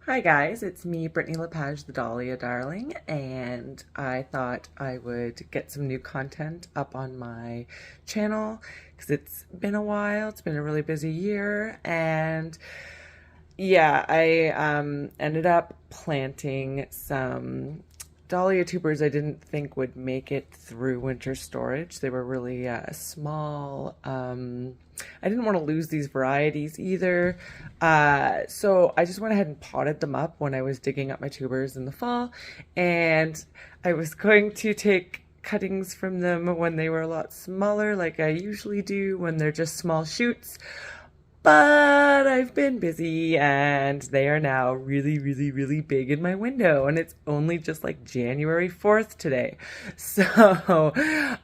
Hi guys, it's me, Brittany Lepage, the Dahlia darling, and I thought I would get some new content up on my channel because it's been a while. It's been a really busy year, and yeah, I ended up planting some dahlia tubers I didn't think would make it through winter storage. They were really small. I didn't want to lose these varieties either. So I just went ahead and potted them up when I was digging up my tubers in the fall. And I was going to take cuttings from them when they were a lot smaller, like I usually do when they're just small shoots. But I've been busy and they are now really, really, really big in my window. And it's only just like January 4th today. So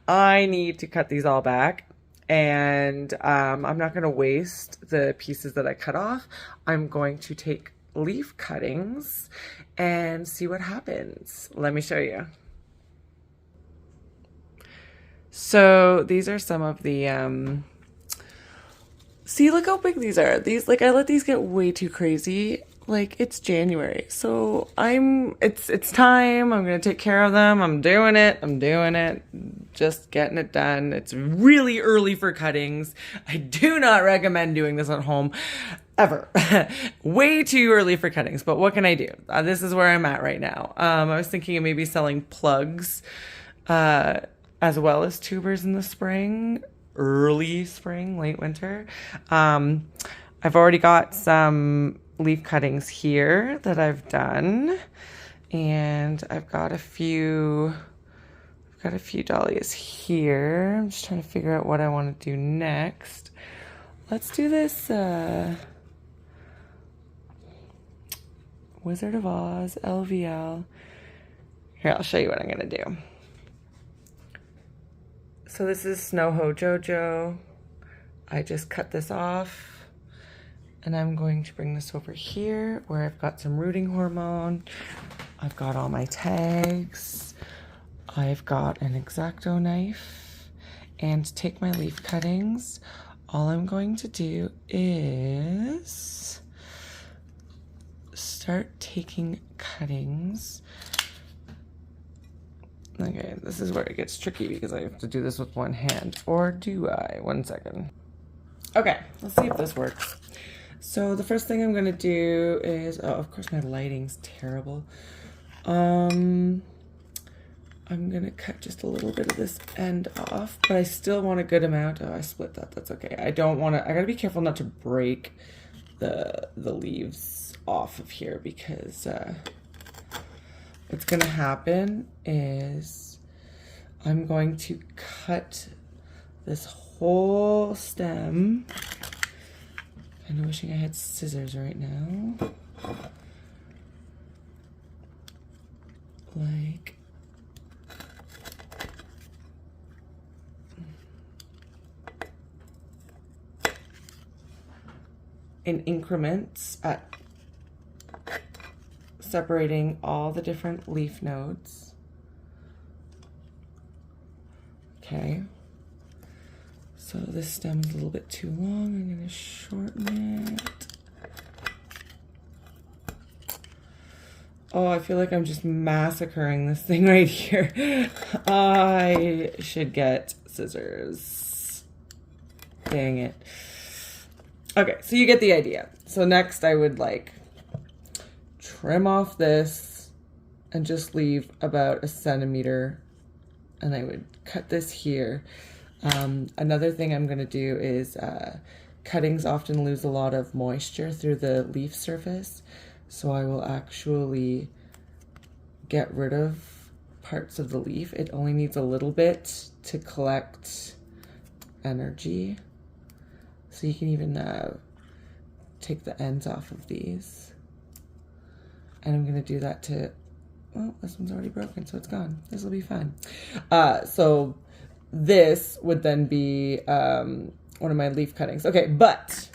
I need to cut these all back. And I'm not going to waste the pieces that I cut off. I'm going to take leaf cuttings and see what happens. Let me show you. So these are some of the see, look how big these are. These, like, I let these get way too crazy. Like, it's January. So it's time. I'm gonna take care of them. I'm doing it. Just getting it done. It's really early for cuttings. I do not recommend doing this at home ever. Way too early for cuttings, but what can I do? This is where I'm at right now. I was thinking of maybe selling plugs, as well as tubers in the spring. Early spring, late winter. I've already got some leaf cuttings here that I've done, and I've got a few dahlias here. I'm just trying to figure out what I want to do next. Let's do this Wizard of Oz LVL. Here, I'll show you what I'm gonna do. So this is Snow Ho Jojo. I just cut this off, and I'm going to bring this over here where I've got some rooting hormone. I've got all my tags. I've got an X-Acto knife, and to take my leaf cuttings, all I'm going to do is start taking cuttings. Okay, this is where it gets tricky because I have to do this with one hand. Or do I? 1 second. Okay, let's see if this works. So the first thing I'm gonna do is, oh, of course my lighting's terrible. I'm gonna cut just a little bit of this end off, but I still want a good amount. Oh, I split that, that's okay. I gotta be careful not to break the leaves off of here because, what's gonna happen is I'm going to cut this whole stem. I'm wishing I had scissors right now. Like in increments at separating all the different leaf nodes. Okay, so this stem is a little bit too long. I'm going to shorten it. Oh, I feel like I'm just massacring this thing right here. I should get scissors. Dang it. Okay, so you get the idea. So next I would like trim off this and just leave about 1 centimeter, and I would cut this here. Another thing I'm going to do is cuttings often lose a lot of moisture through the leaf surface, so I will actually get rid of parts of the leaf. It only needs a little bit to collect energy, so you can even take the ends off of these. And I'm gonna do that to, well, this one's already broken, so it's gone. This will be fine. So this would then be one of my leaf cuttings. Okay, but,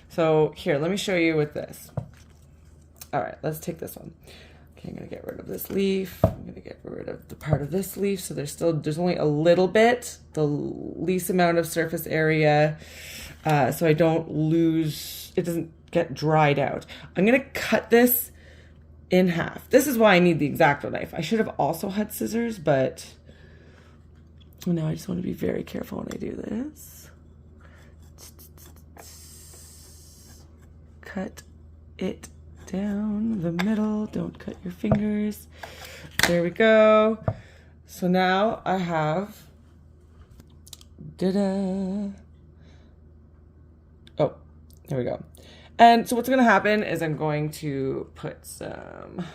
so here, let me show you with this. All right, let's take this one. Okay, I'm gonna get rid of this leaf. I'm gonna get rid of the part of this leaf. So there's only a little bit, the least amount of surface area, so I don't lose, it doesn't get dried out. I'm gonna cut this in half. This is why I need the X-Acto knife. I should have also had scissors, but now I just want to be very careful when I do this. Cut it down the middle. Don't cut your fingers. There we go. So now I have, oh, there we go. And so what's going to happen is I'm going to put some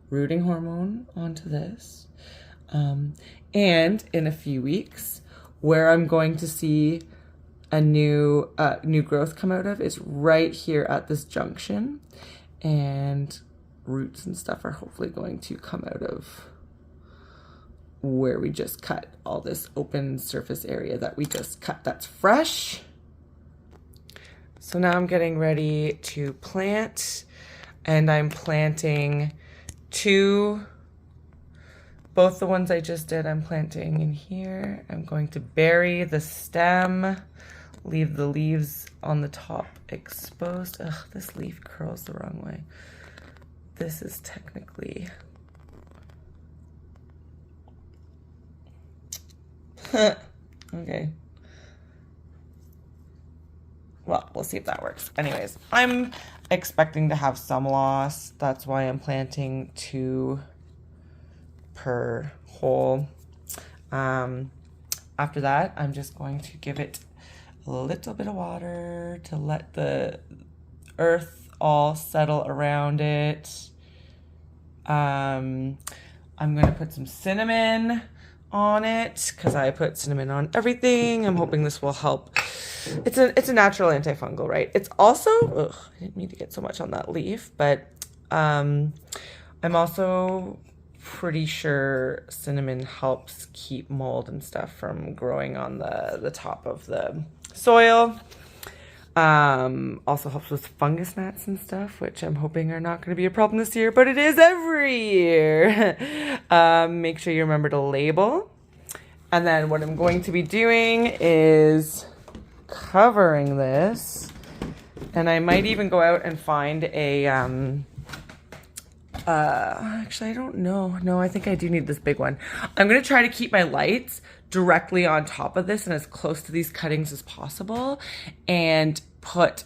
rooting hormone onto this. And in a few weeks, where I'm going to see a new growth come out of is right here at this junction. And roots and stuff are hopefully going to come out of where we just cut, all this open surface area that we just cut that's fresh. So now I'm getting ready to plant, and I'm planting both the ones I just did, I'm planting in here. I'm going to bury the stem, leave the leaves on the top exposed. Ugh, this leaf curls the wrong way. This is technically, okay. Well, we'll see if that works. Anyways, I'm expecting to have some loss. That's why I'm planting 2 per hole. After that, I'm just going to give it a little bit of water to let the earth all settle around it. I'm going to put some cinnamon on it because I put cinnamon on everything. I'm hoping this will help. It's a natural antifungal, right? It's also, ugh, I didn't mean to get so much on that leaf, but I'm also pretty sure cinnamon helps keep mold and stuff from growing on the top of the soil. Also helps with fungus gnats and stuff, which I'm hoping are not going to be a problem this year, but it is every year. Make sure you remember to label. And then what I'm going to be doing is covering this, and I might even go out and find a, actually I don't know. No, I think I do need this big one. I'm going to try to keep my lights directly on top of this and as close to these cuttings as possible, and put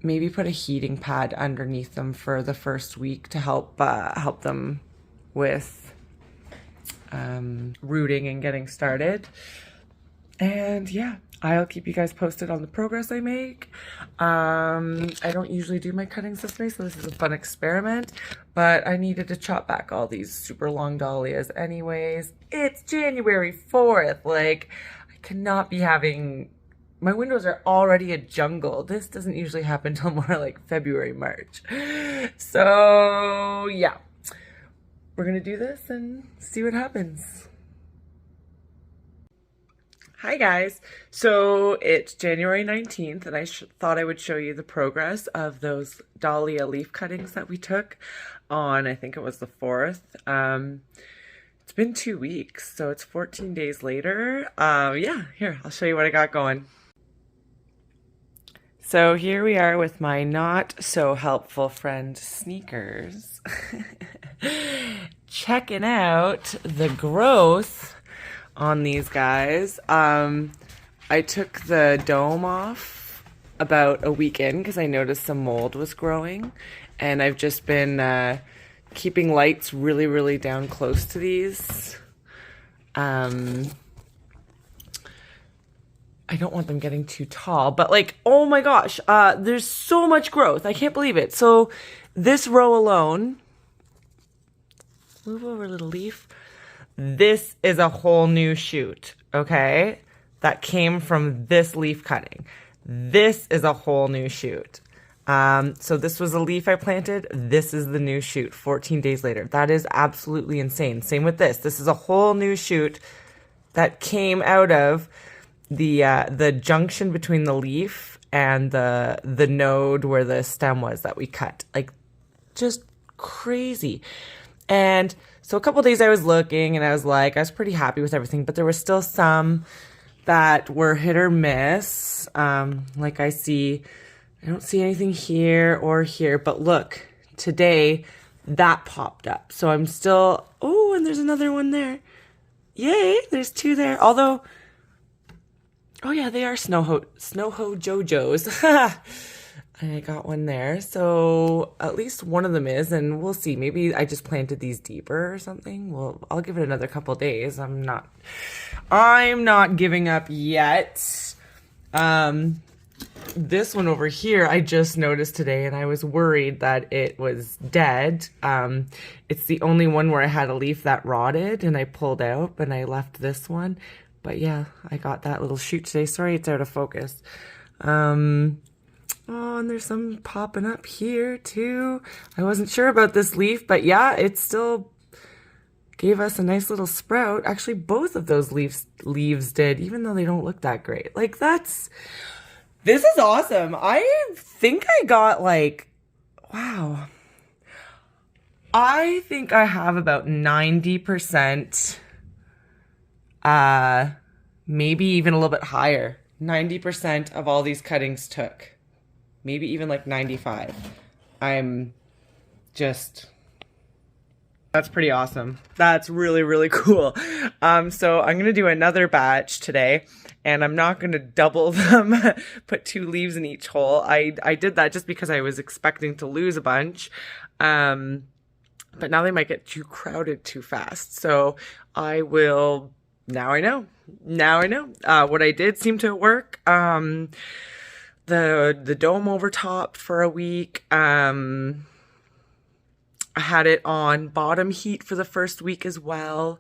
maybe put a heating pad underneath them for the first week to help them with rooting and getting started. And yeah, I'll keep you guys posted on the progress I make. I don't usually do my cuttings this way, so this is a fun experiment, but I needed to chop back all these super long dahlias anyways. It's January 4th. Like, I cannot be having, my windows are already a jungle. This doesn't usually happen till more like February, March. So yeah, we're gonna do this and see what happens. Hi guys, so it's January 19th, and I thought I would show you the progress of those dahlia leaf cuttings that we took on, I think it was the 4th. It's been 2 weeks, so it's 14 days later. Yeah, here, I'll show you what I got going. So here we are with my not so helpful friend Sneakers, checking out the growth on these guys. I took the dome off about a week in because I noticed some mold was growing, and I've just been keeping lights really, really down close to these. I don't want them getting too tall, but like, oh my gosh, there's so much growth. I can't believe it. So this row alone, move over, little leaf. This is a whole new shoot, okay? That came from this leaf cutting. This is a whole new shoot. So this was a leaf I planted. This is the new shoot 14 days later. That is absolutely insane. Same with this. This is a whole new shoot that came out of the junction between the leaf and the node where the stem was that we cut. Like, just crazy. And so a couple days I was looking, and I was like, I was pretty happy with everything, but there were still some that were hit or miss. Like I don't see anything here or here, but look, today that popped up. So I'm still, oh, and there's another one there. Yay, there's 2 there. Although, oh yeah, they are Snow-Ho Jojos. I got one there. So at least one of them is, and we'll see. Maybe I just planted these deeper or something. Well, I'll give it another couple days. I'm not giving up yet. This one over here, I just noticed today, and I was worried that it was dead. It's the only one where I had a leaf that rotted, and I pulled out, but I left this one. But yeah, I got that little shoot today. Sorry, it's out of focus. Oh, and there's some popping up here too. I wasn't sure about this leaf, but yeah, it still gave us a nice little sprout. Actually, both of those leaves did, even though they don't look that great. Like, this is awesome. I think I got like, wow. I think I have about 90%, maybe even a little bit higher. 90% of all these cuttings took. Maybe even like 95. That's pretty awesome. That's really, really cool. So I'm going to do another batch today, and I'm not going to double them, put 2 leaves in each hole. I did that just because I was expecting to lose a bunch. But now they might get too crowded too fast. So I will, now I know. What I did seemed to work. The dome over top for a week. I had it on bottom heat for the first week as well.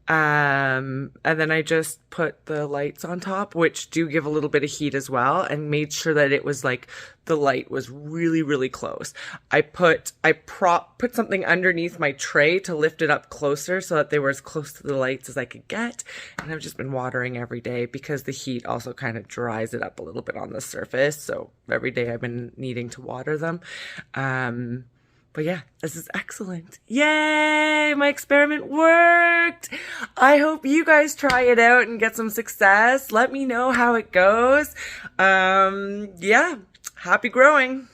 And then I just put the lights on top, which do give a little bit of heat as well, and made sure that it was like the light was really, really close. I put something underneath my tray to lift it up closer so that they were as close to the lights as I could get. And I've just been watering every day because the heat also kind of dries it up a little bit on the surface. So every day I've been needing to water them. But yeah, this is excellent. Yay! My experiment worked! I hope you guys try it out and get some success. Let me know how it goes. Yeah, happy growing.